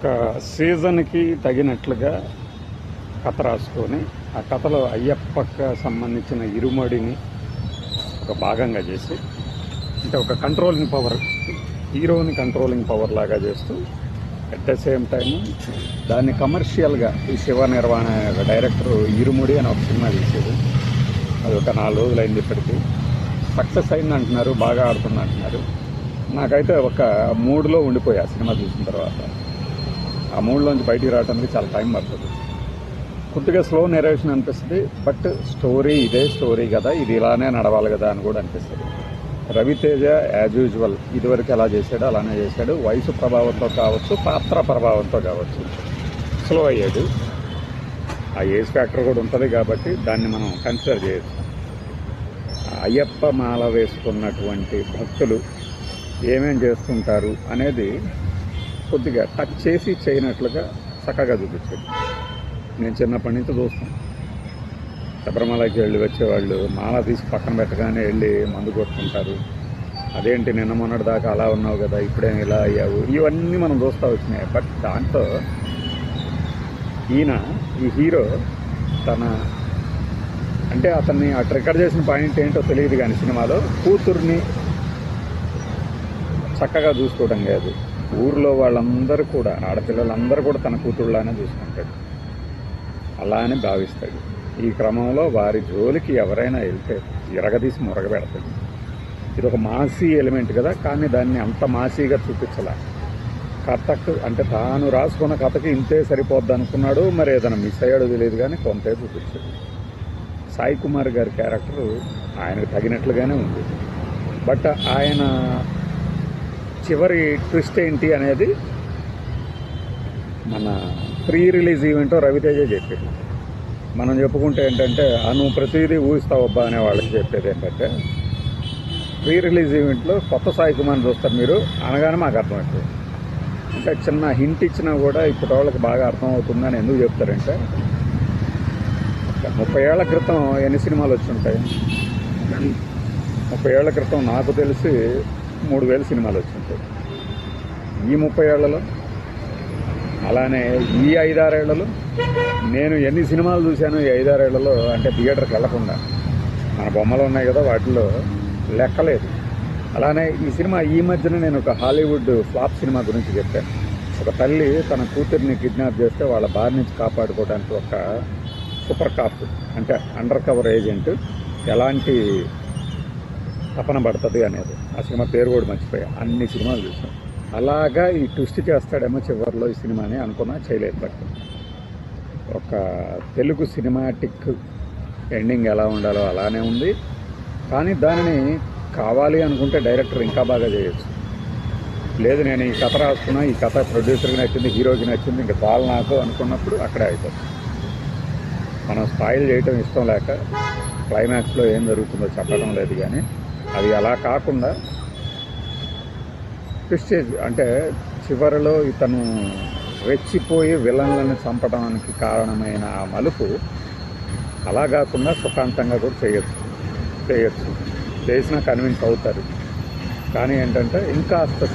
ఒక సీజన్కి తగినట్లుగా కథ రాసుకొని ఆ కథలో అయ్యప్పకు సంబంధించిన ఇరుమడిని ఒక భాగంగా చేసి అంటే ఒక కంట్రోలింగ్ పవర్, హీరోని కంట్రోలింగ్ పవర్ లాగా చేస్తూ అట్ ద సేమ్ టైము దాన్ని కమర్షియల్గా ఈ శివ నిర్వాణ డైరెక్టర్ ఇరుముడి అని ఒక సినిమా తీసేది. అది ఒక 4 రోజులు అయింది, ఇప్పటికీ సక్సెస్ అయింది అంటున్నారు, బాగా ఆడుతుంది అంటున్నారు. నాకైతే ఒక మూడ్లో ఉండిపోయా సినిమా చూసిన తర్వాత. ఆ మూడ్లోంచి బయటికి రావడానికి చాలా టైం పడుతుంది. కొద్దిగా స్లో నెరేషన్ అనిపిస్తుంది, బట్ స్టోరీ ఇదే స్టోరీ కదా, ఇది ఇలానే నడవాలి కదా అని కూడా అనిపిస్తుంది. రవితేజ యాజ్ యూజువల్ ఇదివరకు ఎలా చేశాడో అలానే చేశాడు. వయసు ప్రభావంతో కావచ్చు, పాత్ర ప్రభావంతో కావచ్చు, స్లో అయ్యాడు. ఆ ఏజ్ ఫ్యాక్టర్ కూడా ఉంటుంది కాబట్టి దాన్ని మనం కన్సిడర్ చేయొచ్చు. అయ్యప్ప మాల వేసుకున్నటువంటి భక్తులు ఏమేం చేస్తుంటారు అనేది కొద్దిగా టచ్ చేసి చేయనట్లుగా చక్కగా చూపించాడు. నేను చిన్నప్పటి నుంచి చూస్తాను, శబరిమలకి వెళ్ళి వచ్చేవాళ్ళు మాల తీసి పక్కన పెట్టగానే వెళ్ళి మందు కొట్టుకుంటారు. అదేంటి నిన్న మొన్నటి దాకా అలా ఉన్నావు కదా, ఇప్పుడేం ఇలా అయ్యావు, ఇవన్నీ మనం చూస్తూ వచ్చినాయి. బట్ దాంట్లో ఈ హీరో తన అంటే అతన్ని ఆ ట్రిక్కర్ చేసిన పాయింట్ ఏంటో తెలియదు, కానీ సినిమాలో కూతుర్ని చక్కగా చూసుకోవడం కాదు, ఊర్లో వాళ్ళందరూ కూడా, ఆడపిల్లలందరూ కూడా తన కూతుళ్ళలానే చూసుకుంటాడు, అలా అని భావిస్తాడు. ఈ క్రమంలో వారి జోలికి ఎవరైనా వెళ్తే ఇరగదీసి మురగబెడతాడు. ఇది ఒక మాసీ ఎలిమెంట్ కదా, కానీ దాన్ని అంత మాసీగా చూపించలే. కథకు అంటే తాను రాసుకున్న కథకి ఇంతే సరిపోద్ది అనుకున్నాడు, మరి ఏదైనా మిస్ అయ్యాడో తెలియదు, కానీ కొంతే చూపించాడు. సాయి కుమార్ గారి క్యారెక్టర్ ఆయనకు తగినట్లుగానే ఉంది. బట్ ఆయన చివరి ట్విస్ట్ ఏంటి అనేది మన ప్రీ రిలీజ్ ఈవెంటో రవితేజ చెప్పాడు. మనం చెప్పుకుంటే ఏంటంటే నువ్వు ప్రతిదీ ఊహిస్తావబ్బా అనే వాళ్ళకి చెప్పేది ఏంటంటే, ప్రీ రిలీజ్ ఈవెంట్లో కొత్త సాయి కుమార్ని చూస్తారు మీరు అనగానే మాకు అర్థమవుతుంది. అంటే చిన్న హింట్ ఇచ్చినా కూడా ఇప్పుడు వాళ్ళకి బాగా అర్థమవుతుందని ఎందుకు చెప్తారంటే, 30 ఏళ్ల క్రితం ఎన్ని సినిమాలు వచ్చి ఉంటాయి? 30 ఏళ్ల క్రితం నాకు తెలిసి 3000 సినిమాలు వచ్చి ఉంటాయి ఈ 30 ఏళ్లలో. అలానే ఈ 5-6 ఏళ్లలో నేను ఎన్ని సినిమాలు చూశాను ఈ 5-6 ఏళ్లలో అంటే థియేటర్కి వెళ్లకుండా. మన బొమ్మలు ఉన్నాయి కదా, వాటిలో లెక్కలేదు. అలానే ఈ సినిమా ఈ మధ్యన నేను ఒక హాలీవుడ్ ఫ్లాప్ సినిమా గురించి చెప్పాను. ఒక తల్లి తన కూతుర్ని కిడ్నాప్ చేస్తే వాళ్ళ బారి నుంచి కాపాడుకోవడానికి ఒక సూపర్ కాప్ అంటే అండర్ కవర్ ఏజెంట్ ఎలాంటి తపన పడుతుంది అనేది. ఆ సినిమా పేరు కూడా మర్చిపోయా. అన్ని సినిమాలు చూసాం. అలాగా ఈ ట్విస్ట్ చేస్తాడేమో చివరిలో ఈ సినిమాని అనుకున్నా, చేయలేదు. బట్ ఒక తెలుగు సినిమాటిక్ ఎండింగ్ ఎలా ఉండాలో అలానే ఉంది, కానీ దానిని కావాలి అనుకుంటే డైరెక్టర్ ఇంకా బాగా చేయొచ్చు. లేదు నేను ఈ కథ రాసుకున్నా, ఈ కథ ప్రొడ్యూసర్కి నచ్చింది, హీరోకి నచ్చింది, ఇంకా చాలు నాకు అనుకున్నప్పుడు అక్కడే అయిపోతుంది. మనం స్పాయిల్ చేయటం ఇష్టం లేక క్లైమాక్స్లో ఏం జరుగుతుందో చెప్పడం లేదు, కానీ అది అలా కాకుండా ప్రెస్టేజ్ అంటే చివరిలో ఇతను రెచ్చిపోయి విలన్లను చంపడానికి కారణమైన ఆ మలుపు అలా కాకుండా సుఖాంతంగా కూడా చేయొచ్చు. చేసినా కన్విన్స్ అవుతారు. కానీ ఏంటంటే ఇంకాస్త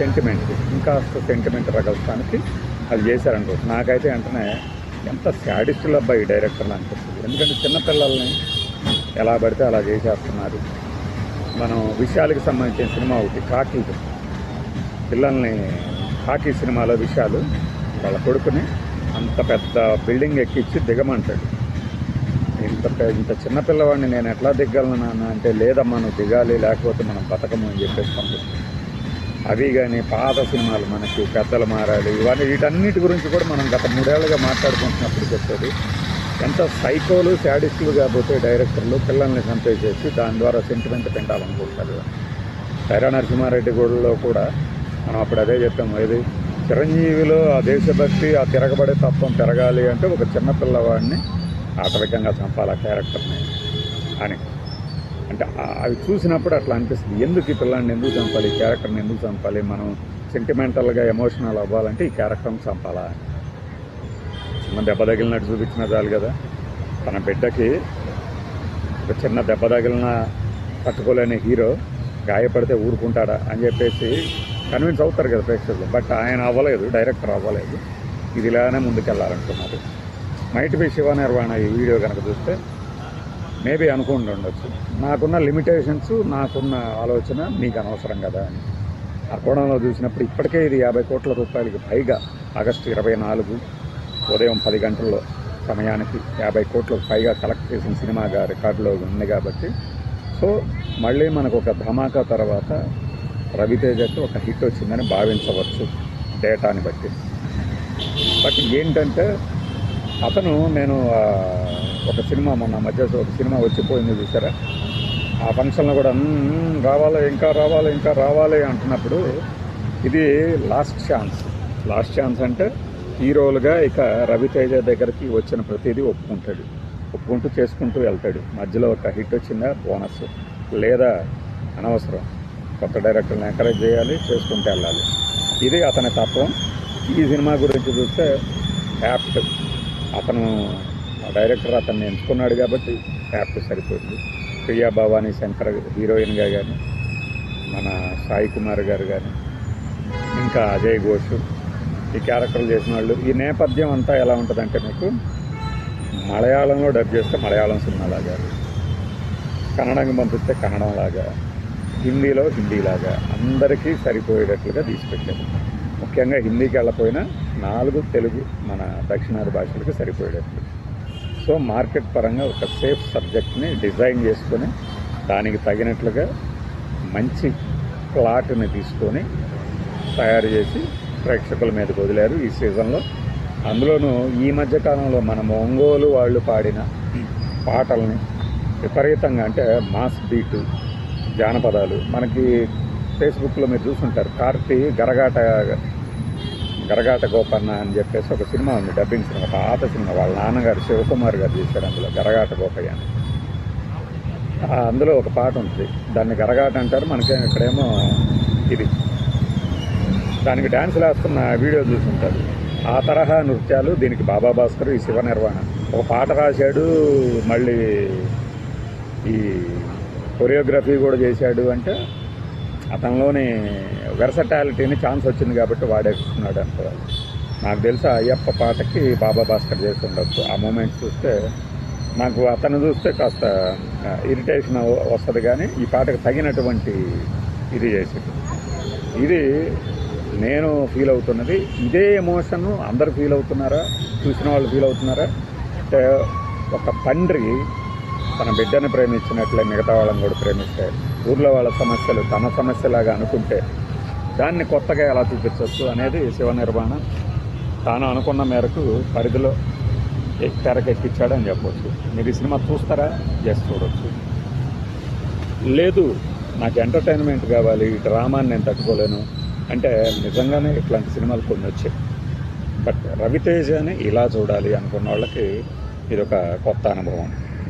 సెంటిమెంట్ రగల్చడానికి అది చేశారనుకోవచ్చు. నాకైతే వెంటనే ఎంత శాడిస్టులు అబ్బాయి డైరెక్టర్లు అనిపిస్తుంది. ఎందుకంటే చిన్నపిల్లల్ని ఎలా పడితే అలా చేసేస్తున్నారు. మనం విషయాలకు సంబంధించిన సినిమా ఒకటి కాకి, పిల్లల్ని కాకి సినిమాలో విషయాలు వాళ్ళ కొడుకుని అంత పెద్ద బిల్డింగ్ ఎక్కించి దిగమంటాడు. ఇంత చిన్నపిల్లవాడిని నేను ఎట్లా దిగ్గలను అంటే, లేదమ్మా నువ్వు దిగాలి, లేకపోతే మనం బతకము అని చెప్పేసి పంపిస్తాం. అవి కానీ పాత సినిమాలు మనకి పెద్దలు మారాలి, ఇవన్నీ వీటన్నిటి గురించి కూడా మనం గత 3 ఏళ్ళుగా మాట్లాడుకుంటున్నప్పుడు చెప్పేది ఎంత సైకోలు శాడిస్టులు కాకపోతే డైరెక్టర్లు పిల్లల్ని చంపేసేసి దాని ద్వారా సెంటిమెంట్ పెండాలనుకుంటారు. సైరా నరసింహారెడ్డి గూడలో కూడా మనం అప్పుడు అదే చెప్పాము, ఏది చిరంజీవిలో ఆ దేశభక్తి, ఆ తిరగబడే తత్వం పెరగాలి అంటే ఒక చిన్నపిల్లవాడిని ఆటవికంగా చంపాలి ఆ క్యారెక్టర్ని అని. అంటే అవి చూసినప్పుడు అట్లా అనిపిస్తుంది, ఎందుకు ఈ పిల్లాడిని ఎందుకు చంపాలి, ఈ క్యారెక్టర్ని ఎందుకు చంపాలి, మనం సెంటిమెంటల్గా ఎమోషనల్ అవ్వాలంటే ఈ క్యారెక్టర్ని చంపాలా. చిన్న దెబ్బ తగిలినట్టు చూపించినా చాలు కదా. తన బిడ్డకి ఒక చిన్న దెబ్బ తగిలిన తట్టుకోలేని హీరో గాయపడితే ఊరుకుంటాడా అని చెప్పేసి కన్విన్స్ అవుతారు కదా ప్రేక్షకులు. బట్ ఆయన అవ్వలేదు, డైరెక్టర్ అవ్వలేదు. ఇది ఇలానే ముందుకెళ్ళాలనుకున్నారు. మైట్ బి శివ నిర్వాణ ఈ వీడియో కనుక చూస్తే మేబీ అనుకుంటూ ఉండొచ్చు, నాకున్న లిమిటేషన్స్, నాకున్న ఆలోచన నీకు అనవసరం కదా అని. ఆ కోణంలో చూసినప్పుడు ఇప్పటికే ఇది 50 కోట్ల రూపాయలకి పైగా ఆగస్టు 24 ఉదయం 10 గంటల్లో సమయానికి 50 కోట్లకు పైగా కలెక్ట్ చేసిన సినిమాగా రికార్డులో ఉంది కాబట్టి, సో మళ్ళీ మనకు ఒక ధమాకా తర్వాత రవితేజకి ఒక హిట్ వచ్చిందని భావించవచ్చు డేటాని బట్టి. బట్ ఏంటంటే అతను నేను ఒక సినిమా మొన్న మధ్య ఒక సినిమా వచ్చిపోయింది చూసారా, ఆ ఫంక్షన్లో కూడా రావాలి ఇంకా రావాలి అంటున్నప్పుడు ఇది లాస్ట్ ఛాన్స్ అంటే హీరోలుగా ఇక రవితేజ దగ్గరికి వచ్చిన ప్రతిదీ ఒప్పుకుంటూ చేసుకుంటూ వెళ్తాడు. మధ్యలో ఒక హిట్ వచ్చిందా బోనస్, లేదా అనవసరం, కొత్త డైరెక్టర్ని ఎంకరేజ్ చేయాలి, చేసుకుంటూ వెళ్ళాలి. ఇది అతని తత్వం. ఈ సినిమా గురించి చూస్తే యాప్ట్, అతను డైరెక్టర్ అతన్ని ఎంచుకున్నాడు కాబట్టి యాప్ట్ సరిపోయింది. ప్రియా భవానీ శంకర్ హీరోయిన్గా కానీ, మన సాయి కుమార్ గారు కానీ, ఇంకా అజయ్ ఘోష్ ఈ క్యారెక్టర్లు చేసిన వాళ్ళు. ఈ నేపథ్యం అంతా ఎలా ఉంటుందంటే మీకు మలయాళంలో డబ్ చేస్తే మలయాళం సినిమాలాగా, కన్నడంగా పంపిస్తే కన్నడంలాగా, హిందీలో హిందీలాగా అందరికీ సరిపోయేటట్లుగా తీసిపెట్టారు. ముఖ్యంగా హిందీకి వెళ్ళపోయినా 4 తెలుగు మన దక్షిణాది భాషలకు సరిపోయేటట్లు. సో మార్కెట్ పరంగా ఒక సేఫ్ సబ్జెక్ట్ని డిజైన్ చేసుకొని దానికి తగినట్లుగా మంచి ప్లాట్ని తీసుకొని తయారు చేసి ప్రేక్షకుల మీదకి వదిలారు ఈ సీజన్లో. అందులోనూ ఈ మధ్యకాలంలో మన ఒంగోలు వాళ్ళు పాడిన పాటల్ని విపరీతంగా, అంటే మాస్ బీటు జానపదాలు, మనకి ఫేస్బుక్లో మీరు చూసుంటారు, కార్తీ గరగాట గోపన్న అని చెప్పేసి ఒక సినిమా ఉంది, డబ్బింగ్ సినిమా, పాత సినిమా, వాళ్ళ నాన్నగారు శివకుమార్ గారు చేశారు అందులో, గరగాట గోపయ్య అని. అందులో ఒక పాట ఉంటుంది, దాన్ని గరగాట అంటారు, మనకి ఇక్కడేమో ఇది. దానికి డ్యాన్సులు వేస్తున్న వీడియో చూసుంటారు. ఆ తరహా నృత్యాలు దీనికి బాబా భాస్కర్ ఈ శివ నిర్వాణ ఒక పాట రాశాడు, మళ్ళీ ఈ కొరియోగ్రఫీ కూడా చేశాడు. అంటే అతనిలోని వెర్సటాలిటీని ఛాన్స్ వచ్చింది కాబట్టి వాడేస్తున్నాడు అనుకోవాలి. నాకు తెలిసి అయ్యప్ప పాటకి బాబా భాస్కర్ చేసి ఉండొచ్చు. ఆ మూమెంట్స్ చూస్తే నాకు అతను చూస్తే కాస్త ఇరిటేషన్ వస్తుంది, కానీ ఈ పాటకు తగినటువంటి ఇది చేసింది. ఇది నేను ఫీల్ అవుతున్నది. ఇదే ఎమోషన్ అందరు ఫీల్ అవుతున్నారా, చూసిన వాళ్ళు ఫీల్ అవుతున్నారా? అంటే ఒక తండ్రి తన బిడ్డను ప్రేమించినట్లే మిగతా వాళ్ళని కూడా ప్రేమిస్తే, ఊర్లో వాళ్ళ సమస్యలు తన సమస్యలాగా అనుకుంటే దాన్ని కొత్తగా ఎలా చూపించవచ్చు అనేది శివ నిర్వాణ తాను అనుకున్న మేరకు పరిధిలో తెరకెక్కించాడని చెప్పవచ్చు. మీరు ఈ సినిమా చూస్తారా? చూడవచ్చు. లేదు నాకు ఎంటర్టైన్మెంట్ కావాలి, డ్రామాని నేను తట్టుకోలేను అంటే నిజంగానే ఇట్లాంటి సినిమాలు కొన్ని వచ్చాయి. బట్ రవితేజని ఇలా చూడాలి అనుకున్న వాళ్ళకి ఇదొక కొత్త అనుభవం.